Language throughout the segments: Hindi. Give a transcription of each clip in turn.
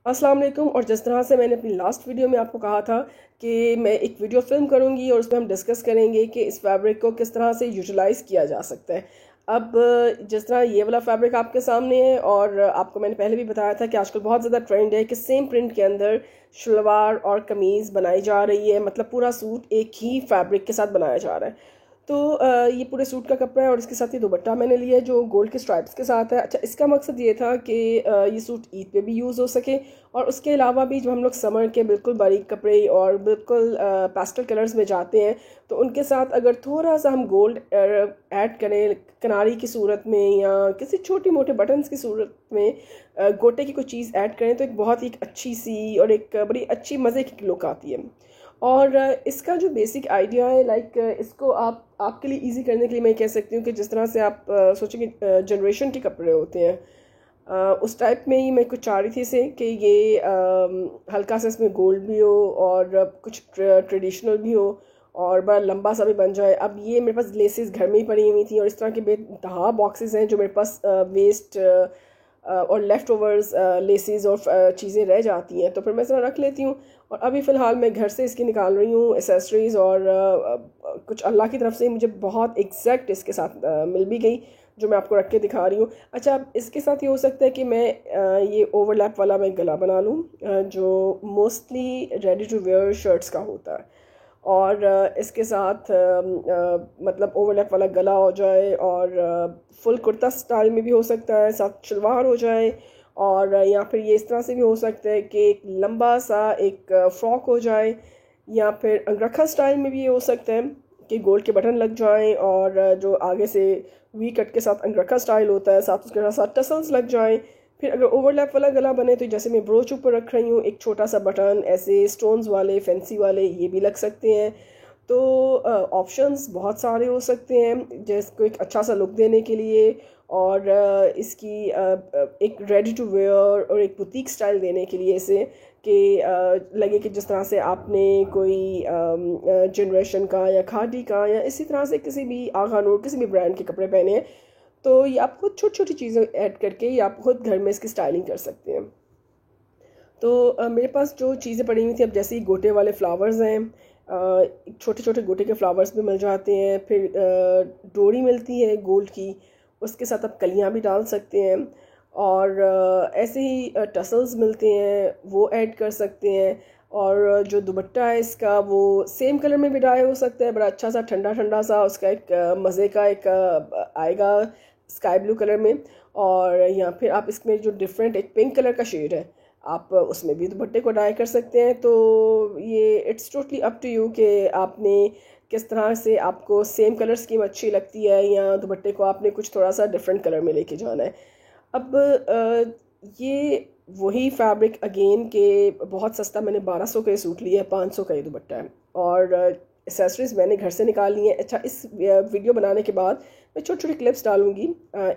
अस्सलाम वालेकुम। और जिस तरह से मैंने अपनी लास्ट वीडियो में आपको कहा था कि मैं एक वीडियो फिल्म करूंगी और उसमें हम डिस्कस करेंगे कि इस फैब्रिक को किस तरह से यूटिलाइज़ किया जा सकता है। अब जिस तरह ये वाला फैब्रिक आपके सामने है और आपको मैंने पहले भी बताया था कि आजकल बहुत ज़्यादा ट्रेंड है कि सेम प्रिंट के अंदर शलवार और कमीज़ बनाई जा रही है, मतलब पूरा सूट एक ही फैब्रिक के साथ बनाया जा रहा है। तो ये पूरे सूट का कपड़ा है और इसके साथ ये दुपट्टा मैंने लिया है जो गोल्ड के स्ट्राइप्स के साथ है। अच्छा, इसका मकसद ये था कि ये सूट ईद पे भी यूज़ हो सके और उसके अलावा भी जब हम लोग समर के बिल्कुल बारीक कपड़े और बिल्कुल पेस्टल कलर्स में जाते हैं तो उनके साथ अगर थोड़ा सा हम गोल्ड ऐड करें किनारी की सूरत में या किसी छोटी मोटे बटन्स की सूरत में, गोटे की कोई चीज़ ऐड करें तो एक बहुत ही अच्छी सी और एक बड़ी अच्छी मज़े की लुक आती है। और इसका जो बेसिक आइडिया है, लाइक इसको आपके लिए इजी करने के लिए मैं कह सकती हूँ कि जिस तरह से आप सोचेंगे जनरेशन के कपड़े होते हैं, उस टाइप में ही मैं कुछ चाह रही थी इसे कि ये हल्का सा इसमें गोल्ड भी हो और कुछ ट्रेडिशनल भी हो और बड़ा लंबा सा भी बन जाए। अब ये मेरे पास लेसेस घर में ही पड़ी हुई थी और इस तरह के बेतहा बॉक्सेस हैं जो मेरे पास वेस्ट और लेफ़्ट ओवर्स लेसेस और चीज़ें रह जाती हैं, तो फिर मैं इस तरह रख लेती हूँ। और अभी फ़िलहाल मैं घर से इसकी निकाल रही हूँ एसेसरीज़ और कुछ अल्लाह की तरफ से मुझे बहुत एग्जैक्ट इसके साथ मिल भी गई जो मैं आपको रख के दिखा रही हूँ। अच्छा, अब इसके साथ ये हो सकता है कि मैं ये ओवरलैप वाला मैं गला बना लूँ जो mostly ready to wear shirts का होता है और इसके साथ मतलब ओवरलैप वाला गला हो जाए और फुल कुर्ता स्टाइल में भी हो सकता है, साथ शलवार हो जाए और या फिर ये इस तरह से भी हो सकता है कि एक लंबा सा एक फ्रॉक हो जाए या फिर अंगरखा स्टाइल में भी ये हो सकता है कि गोल्ड के बटन लग जाएं और जो आगे से वी कट के साथ अंगरखा स्टाइल होता है साथ उसके साथ टसल्स लग जाएं। फिर अगर ओवरलैप वाला गला बने तो जैसे मैं ब्रोच ऊपर रख रही हूँ एक छोटा सा बटन ऐसे स्टोन्स वाले फैंसी वाले ये भी लग सकते हैं। तो ऑप्शंस बहुत सारे हो सकते हैं जिसको एक अच्छा सा लुक देने के लिए और इसकी एक रेडी टू वेयर और एक बुटीक स्टाइल देने के लिए इसे कि लगे कि जिस तरह से आपने कोई जनरेशन का या खादी का या इसी तरह से किसी भी आगा नूर किसी भी ब्रांड के कपड़े पहने हैं तो ये आप खुद छोटी छोटी चीज़ें ऐड करके ये आप खुद घर में इसकी स्टाइलिंग कर सकते हैं। तो मेरे पास जो चीज़ें पड़ी हुई थी, अब जैसे ही गोटे वाले फ्लावर्स हैं, छोटे छोटे गोटे के फ्लावर्स भी मिल जाते हैं, फिर डोरी मिलती है गोल्ड की, उसके साथ आप कलियाँ भी डाल सकते हैं और ऐसे ही टसल्स मिलते हैं वो ऐड कर सकते हैं। और जो दुपट्टा है इसका वो सेम कलर में भी डाई हो सकता है, बड़ा अच्छा सा ठंडा ठंडा सा उसका एक मज़े का एक आएगा स्काई ब्लू कलर में। और या फिर आप इसमें जो डिफरेंट एक पिंक कलर का शेड है आप उसमें भी दुपट्टे को डाई कर सकते हैं। तो ये it's totally up to you कि आपने किस तरह से आपको सेम कलर स्कीम अच्छी लगती है या दुपट्टे को आपने कुछ थोड़ा सा डिफरेंट कलर में लेके जाना है। अब ये वही फैब्रिक अगेन के बहुत सस्ता मैंने 1200 का सूट लिया है, 500 का ये दुपट्टा है और एसेसरीज मैंने घर से निकाल ली है। अच्छा, इस वीडियो बनाने के बाद मैं छोटी छोटी क्लिप्स डालूंगी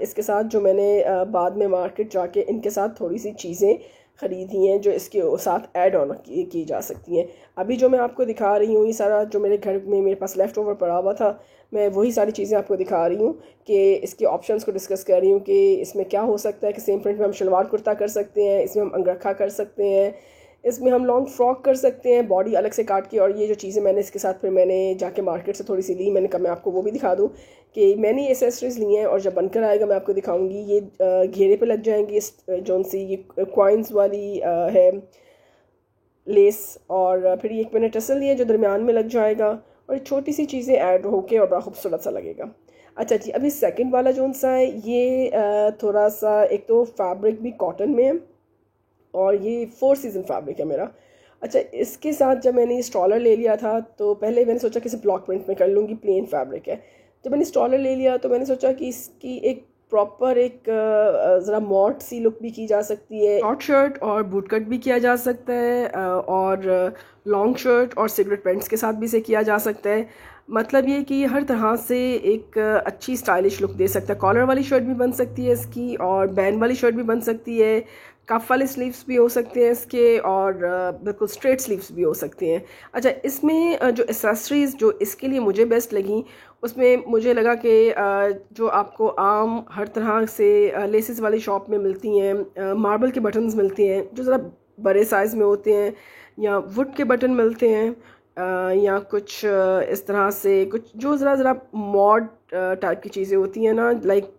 इसके साथ जो मैंने बाद में मार्केट जाके इनके साथ थोड़ी सी चीज़ें ख़रीदी हैं जो इसके साथ ऐड ऑन की जा सकती हैं। अभी जो मैं आपको दिखा रही हूँ ये सारा जो मेरे घर में मेरे पास लेफ़्ट ओवर पड़ा हुआ था, मैं वही सारी चीज़ें आपको दिखा रही हूँ कि इसके ऑप्शंस को डिस्कस कर रही हूँ कि इसमें क्या हो सकता है कि सेम प्रिंट में हम शलवार कुर्ता कर सकते हैं, इसमें हम अंगरखा कर सकते हैं, इसमें हम लॉन्ग फ्रॉक कर सकते हैं बॉडी अलग से काट के। और ये जो चीज़ें मैंने इसके साथ फिर मैंने जाके मार्केट से थोड़ी सी ली, मैंने कहा मैं आपको वो भी दिखा दूँ कि मैंने ये एसेसरीज ली हैं और जब बनकर आएगा मैं आपको दिखाऊंगी। ये घेरे पे लग जाएंगी जौन सी ये क्वाइंस वाली है लेस और फिर ये एक मैंने टसल लिया जो दरमियान में लग जाएगा और छोटी सी चीज़ें ऐड होके और बड़ा खूबसूरत सा लगेगा। अच्छा जी, अभी सेकंड वाला जौन सा है ये थोड़ा सा एक तो फैब्रिक भी कॉटन में है और ये 4 सीज़न फैब्रिक है मेरा। अच्छा, इसके साथ जब मैंने ये स्टॉलर ले लिया था तो पहले मैंने सोचा कि इसे ब्लॉक प्रिंट में कर लूँगी, प्लेन फैब्रिक है। जब मैंने स्टॉलर ले लिया तो मैंने सोचा कि इसकी एक प्रॉपर एक ज़रा मॉड सी लुक भी की जा सकती है, शॉर्ट शर्ट और बूट कट भी किया जा सकता है और लॉन्ग शर्ट और सिगरेट पैंट्स के साथ भी इसे किया जा सकता है। मतलब ये कि हर तरह से एक अच्छी स्टाइलिश लुक दे सकता है। कॉलर वाली शर्ट भी बन सकती है इसकी और बैंड वाली शर्ट भी बन सकती है, कफ वाले स्लीव्स भी हो सकते हैं इसके और बिल्कुल स्ट्रेट स्लीव्स भी हो सकते हैं। अच्छा, इसमें जो एसेसरीज़ जो इसके लिए मुझे बेस्ट लगी उसमें मुझे लगा कि जो आपको आम हर तरह से लेसेस वाली शॉप में मिलती हैं, मार्बल के बटन्स मिलते हैं जो ज़रा बड़े साइज़ में होते हैं, या वुड के बटन मिलते हैं, या कुछ इस तरह से कुछ जो ज़रा मॉड टाइप की चीज़ें होती हैं ना, लाइक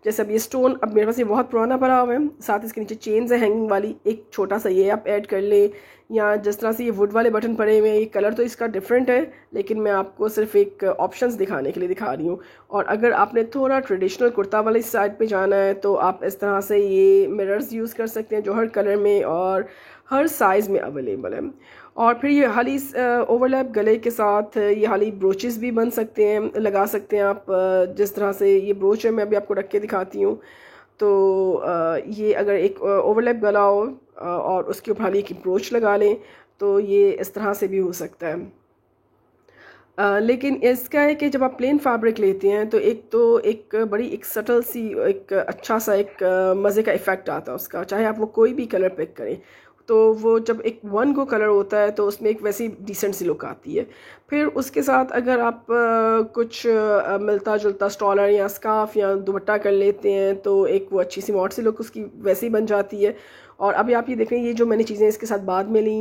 जैसे अब ये स्टोन, अब मेरे पास ये बहुत पुराना पड़ा हुआ है, साथ इसके नीचे चेन्स है हैंगिंग वाली, एक छोटा सा ये आप ऐड कर लें, या जिस तरह से ये वुड वाले बटन पड़े हुए हैं, ये कलर तो इसका डिफरेंट है, लेकिन मैं आपको सिर्फ एक ऑप्शंस दिखाने के लिए दिखा रही हूँ। और अगर आपने थोड़ा ट्रेडिशनल कुर्ता वाले साइड पे जाना है तो आप इस तरह से ये मिरर्स यूज़ कर सकते हैं जो हर कलर में और हर साइज़ में अवेलेबल है। और फिर ये हाली ओवरलैप गले के साथ ये हाली ब्रोचेस भी बन सकते हैं, लगा सकते हैं आप। जिस तरह से ये ब्रोच है, मैं अभी आपको रख के दिखाती हूँ। तो ये अगर एक ओवरलैप गला हो और उसके ऊपर हाली एक ब्रोच लगा लें तो ये इस तरह से भी हो सकता है। लेकिन इसका है कि जब आप प्लेन फैब्रिक लेते हैं तो एक बड़ी एक सटल सी एक अच्छा सा एक मज़े का इफ़ेक्ट आता है उसका, चाहे आप वो कोई भी कलर पिक करें। तो वो जब एक वन गो कलर होता है तो उसमें एक वैसी डिसेंट सी लुक आती है। फिर उसके साथ अगर आप कुछ मिलता जुलता स्टॉलर या स्कार्फ या दुपट्टा कर लेते हैं तो एक वो अच्छी सी मॉड सी लुक उसकी वैसी बन जाती है। और अभी आप ये देख रहे हैं, ये जो मैंने चीज़ें इसके साथ बाद में ली,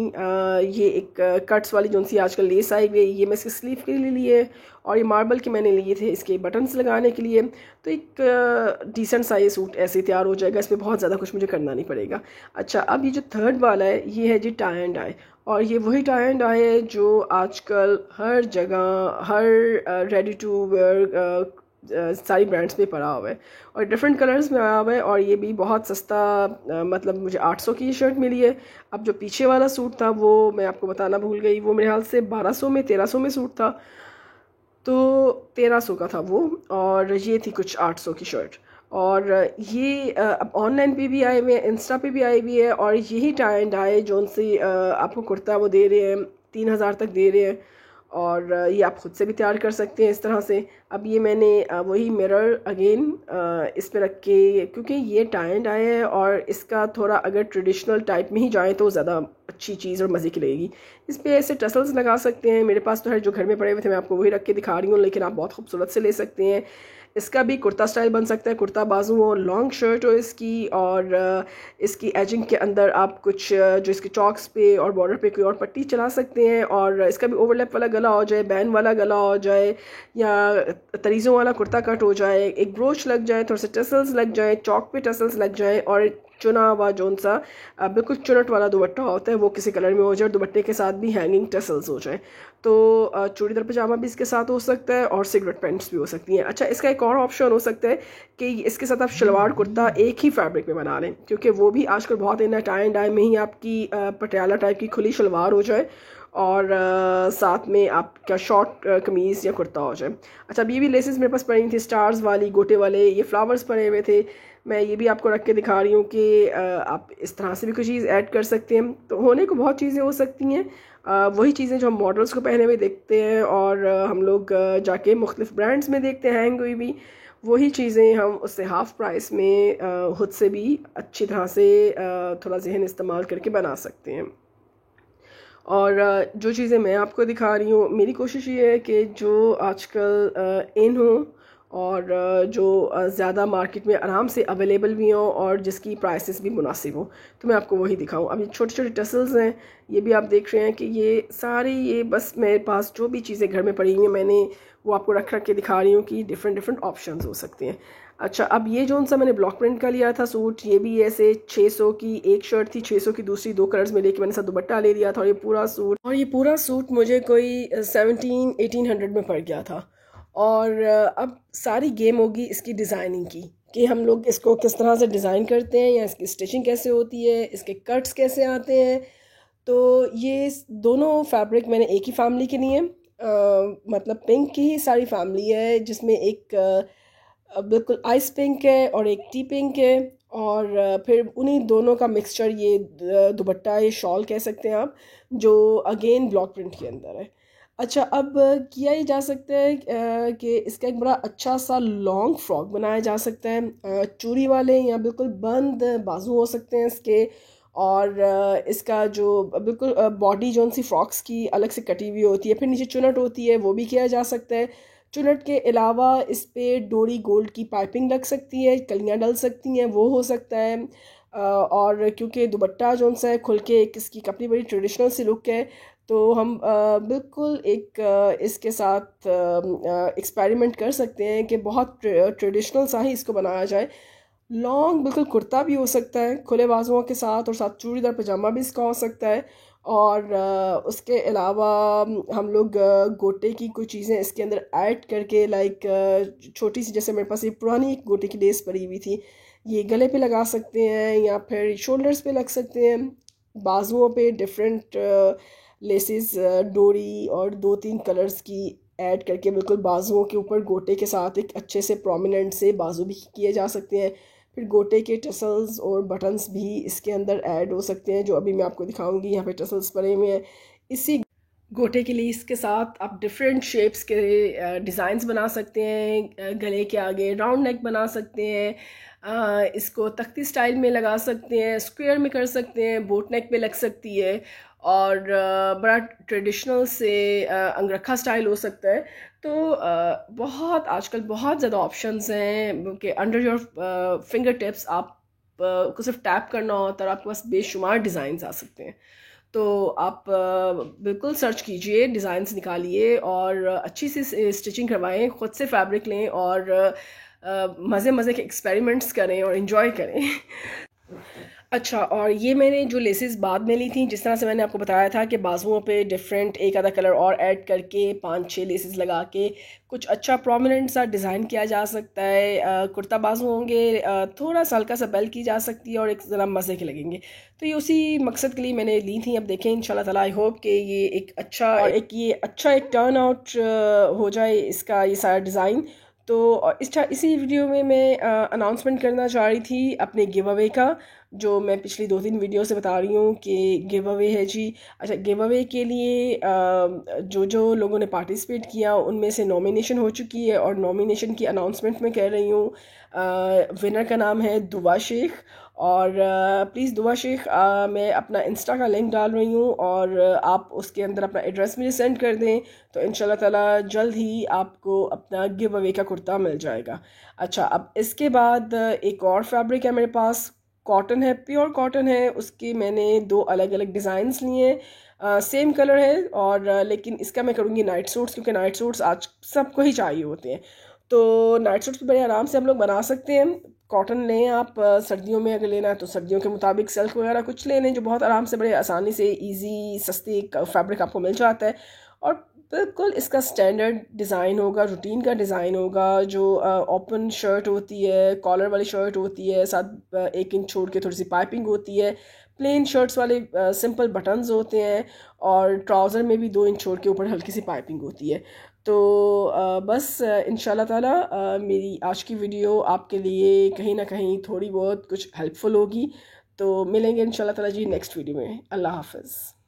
ये एक कट्स वाली जो सी आजकल लेस आई हुई, ये मैं इसके स्लीव के लिए लिए, और ये मार्बल के मैंने लिए थे इसके बटन्स लगाने के लिए। तो एक डिसेंट सा ये सूट ऐसे तैयार हो जाएगा, इसमें बहुत ज़्यादा कुछ मुझे करना नहीं पड़ेगा। अच्छा, अब ये जो थर्ड वाला है ये है जी टाई एंड डाई, और ये वही टाई एंड डाई है जो आजकल हर जगह हर रेडी टू वेयर सारी ब्रांड्स में पड़ा हुआ है और डिफरेंट कलर्स में आया हुआ है। और ये भी बहुत सस्ता, मतलब मुझे 800 की शर्ट मिली है। अब जो पीछे वाला सूट था वो मैं आपको बताना भूल गई, वो मेरे ख्याल से 1200 में 1300 में सूट था, तो 1300 का था वो, और ये थी कुछ 800 की शर्ट। और ये अब ऑनलाइन पे भी आए हुए हैं, इंस्टा पे भी आई हुई है, और यही टाई एंड डाई जो उनसे आपको कुर्ता वो दे रहे हैं 3000 तक दे रहे हैं। और ये आप ख़ुद से भी तैयार कर सकते हैं इस तरह से। अब ये मैंने वही मिरर अगेन इस पे रख के, क्योंकि ये टाई एंड डाई है और इसका थोड़ा अगर ट्रेडिशनल टाइप में ही जाए तो ज़्यादा अच्छी चीज़ और मज़े की लगेगी। इस पर ऐसे टसल्स लगा सकते हैं, मेरे पास तो है जो घर में पड़े हुए थे, मैं आपको वही रख के दिखा रही हूँ, लेकिन आप बहुत खूबसूरत से ले सकते हैं। इसका भी कुर्ता स्टाइल बन सकता है, कुर्ता बाजू हो, लॉन्ग शर्ट हो इसकी, और इसकी एजिंग के अंदर आप कुछ जो इसके चॉक्स पे और बॉर्डर पे कोई और पट्टी चला सकते हैं, और इसका भी ओवरलैप वाला गला हो जाए, बैन वाला गला हो जाए, या तरीज़ों वाला कुर्ता कट हो जाए, एक ब्रोच लग जाए, थोड़े से टसल्स लग जाए, चॉक पे टसल्स लग जाए, और चुना हुआ जोन सा बिल्कुल चुनट वाला दुपट्टा होता है वो किसी कलर में हो जाए, और दुपट्टे के साथ भी हैंगिंग टसल्स हो जाए। तो चूड़ीदार पजामा भी इसके साथ हो सकता है, और सिगरेट पैंट्स भी हो सकती हैं। अच्छा, इसका एक और ऑप्शन हो सकता है कि इसके साथ आप शलवार कुर्ता एक ही फैब्रिक में बना लें, क्योंकि वो भी आजकल बहुत इन टाई एंड डाई में ही आपकी पटियाला टाइप की खुली शलवार हो जाए, और साथ में आपका शॉर्ट कमीज़ या कुर्ता हो जाए। अच्छा, अब ये भी लेसेस मेरे पास पड़ी थी, स्टार्स वाली, गोटे वाले, ये फ्लावर्स पड़े हुए थे, मैं ये भी आपको रख के दिखा रही हूँ कि आप इस तरह से भी कोई चीज़ ऐड कर सकते हैं। तो होने को बहुत चीज़ें हो सकती हैं, वही चीज़ें जो हम मॉडल्स को पहने हुए देखते हैं, और हम लोग जाके मुख्तलिफ ब्रांड्स में देखते हैं हैंग हुई भी, वही चीज़ें हम उससे हाफ़ प्राइस में खुद से भी अच्छी तरह से थोड़ा जहन इस्तेमाल करके बना सकते हैं। और जो चीज़ें मैं आपको दिखा रही हूँ, मेरी कोशिश ये है कि जो आजकल इन हो, और जो ज़्यादा मार्केट में आराम से अवेलेबल भी हों, और जिसकी प्राइसेस भी मुनासिब हो, तो मैं आपको वही दिखाऊं। अब ये छोटे छोटे टसल्स हैं, ये भी आप देख रहे हैं कि ये सारी, ये बस मेरे पास जो भी चीज़ें घर में पड़ी हुई हैं मैंने वो आपको रख के दिखा रही हूँ कि डिफरेंट ऑप्शंस हो सकते हैं। अच्छा, अब ये जो सा मैंने ब्लॉक प्रिंट का लिया था सूट, ये भी ऐसे 600 की एक शर्ट थी, 600 की दूसरी, 2 कलर्स में लेके मैंने साथ दुपट्टा ले लिया था, और ये पूरा सूट मुझे कोई 1700-1800 में पड़ गया था। और अब सारी गेम होगी इसकी डिज़ाइनिंग की, कि हम लोग इसको किस तरह से डिज़ाइन करते हैं, या इसकी स्टिचिंग कैसे होती है, इसके कट्स कैसे आते हैं। तो ये दोनों फैब्रिक मैंने एक ही फैमिली के लिए, मतलब पिंक की ही सारी फैमिली है, जिसमें एक बिल्कुल आइस पिंक है और एक टी पिंक है, और फिर उन्हीं दोनों का मिक्सचर ये दुपट्टा, ये शॉल कह सकते हैं आप, जो अगेन ब्लॉक प्रिंट के अंदर है। अच्छा, अब किया ही जा सकता है कि इसका एक बड़ा अच्छा सा लॉन्ग फ्रॉक बनाया जा सकता है, चूड़ी वाले या बिल्कुल बंद बाजू हो सकते हैं इसके, और इसका जो बिल्कुल बॉडी जो सी फ्रॉक्स की अलग से कटी हुई होती है, फिर नीचे चुनट होती है, वो भी किया जा सकता है। चुनट के अलावा इस पर डोरी गोल्ड की पाइपिंग लग सकती है, कलियां डल सकती हैं, वो हो सकता है। और क्योंकि दुपट्टा जो सा है खुल के एक इसकी अपनी बड़ी ट्रेडिशनल सी लुक है, तो हम बिल्कुल एक इसके साथ एक्सपेरिमेंट कर सकते हैं कि बहुत ट्रेडिशनल सा ही इसको बनाया जाए। लॉन्ग बिल्कुल कुर्ता भी हो सकता है खुले बाजुओं के साथ, और साथ चूड़ीदार पजामा भी इसका हो सकता है। और उसके अलावा हम लोग गोटे की कुछ चीज़ें इसके अंदर ऐड करके, लाइक छोटी सी, जैसे मेरे पास ये पुरानी एक गोटे की लेस पड़ी हुई थी, ये गले पे लगा सकते हैं या फिर शोल्डर्स पे लग सकते हैं। बाजुओं पे डिफरेंट लेसेस, डोरी और 2-3 कलर्स की ऐड करके बिल्कुल बाजुओं के ऊपर गोटे के साथ एक अच्छे से प्रोमिनेंट से बाजू भी किए जा सकते हैं। फिर गोटे के टसल्स और बटन्स भी इसके अंदर ऐड हो सकते हैं, जो अभी मैं आपको दिखाऊंगी। यहाँ पे टसल्स पड़े हुए हैं। इसी गोटे के लिए इसके साथ आप डिफरेंट शेप्स के डिज़ाइंस बना सकते हैं। गले के आगे राउंड नेक बना सकते हैं, इसको तख्ती स्टाइल में लगा सकते हैं, स्क्वायर में कर सकते हैं, बोट नेक पे लग सकती है, और बड़ा ट्रेडिशनल से अंगरखा स्टाइल हो सकता है। तो बहुत आजकल बहुत ज़्यादा ऑप्शंस हैं कि अंडर योर फिंगर टिप्स आप को सिर्फ टैप करना होता है और आपके पास बेशुमार डिज़ाइंस आ सकते हैं। तो आप बिल्कुल सर्च कीजिए, डिज़ाइंस निकालिए और अच्छी सी स्टिचिंग करवाएं, ख़ुद से फैब्रिक लें और मज़े मज़े के एक्सपेरिमेंट्स करें और इन्जॉय करें। अच्छा, और ये मैंने जो लेसेस बाद में ली थी, जिस तरह से मैंने आपको बताया था कि बाजुओं पे डिफरेंट एक आधा कलर और ऐड करके 5-6 लेसेस लगा के कुछ अच्छा प्रोमिनेंट सा डिज़ाइन किया जा सकता है। कुर्ता बाजू होंगे, थोड़ा सा हल्का सा बेल की जा सकती है और एक ज़रा मज़े के लगेंगे। तो ये उसी मकसद के लिए मैंने ली थी। अब देखें इंशाल्लाह ताला, आई होप कि ये एक अच्छा एक टर्न आउट हो जाए इसका ये सारा डिज़ाइन। तो इसी वीडियो में मैं अनाउंसमेंट करना चाह रही थी अपने गिव अवे का, जो मैं पिछली 2-3 वीडियो से बता रही हूँ कि गिव अवे है जी। अच्छा, गिव अवे के लिए जो लोगों ने पार्टिसिपेट किया उनमें से नॉमिनेशन हो चुकी है, और नॉमिनेशन की अनाउंसमेंट मैं कर रही हूँ। विनर का नाम है दुआ शेख, और प्लीज़ दुआ शेख, मैं अपना इंस्टा का लिंक डाल रही हूँ, और आप उसके अंदर अपना एड्रेस मुझे सेंड कर दें, तो इंशाल्लाह ताला जल्द ही आपको अपना गिव अवे का कुर्ता मिल जाएगा। अच्छा, अब इसके बाद एक और फैब्रिक है मेरे पास, कॉटन है, प्योर कॉटन है। उसके मैंने 2 अलग अलग डिज़ाइंस लिए हैं, सेम कलर है, और लेकिन इसका मैं करूँगी नाइट सूट्स, क्योंकि नाइट सूट्स आज सबको ही चाहिए होते हैं। तो नाइट सूट्स बड़े आराम से हम लोग बना सकते हैं। कॉटन लें आप, सर्दियों में अगर लेना है तो सर्दियों के मुताबिक सिल्क वगैरह कुछ ले लें, जो बहुत आराम से बड़े आसानी से इजी सस्ती फैब्रिक आपको मिल जाता है। और बिल्कुल इसका स्टैंडर्ड डिज़ाइन होगा, रूटीन का डिज़ाइन होगा, जो ओपन शर्ट होती है, कॉलर वाली शर्ट होती है, साथ 1 इंच छोड़ के थोड़ी सी पाइपिंग होती है, प्लेन शर्ट्स वाले सिंपल बटन्स होते हैं, और ट्राउज़र में भी 2 इंच छोड़ के ऊपर हल्की सी पाइपिंग होती है। तो बस इंशाल्लाह ताला मेरी आज की वीडियो आपके लिए कहीं ना कहीं थोड़ी बहुत कुछ हेल्पफुल होगी। तो मिलेंगे इंशाल्लाह ताला जी नेक्स्ट वीडियो में। अल्लाह हाफ़िज़।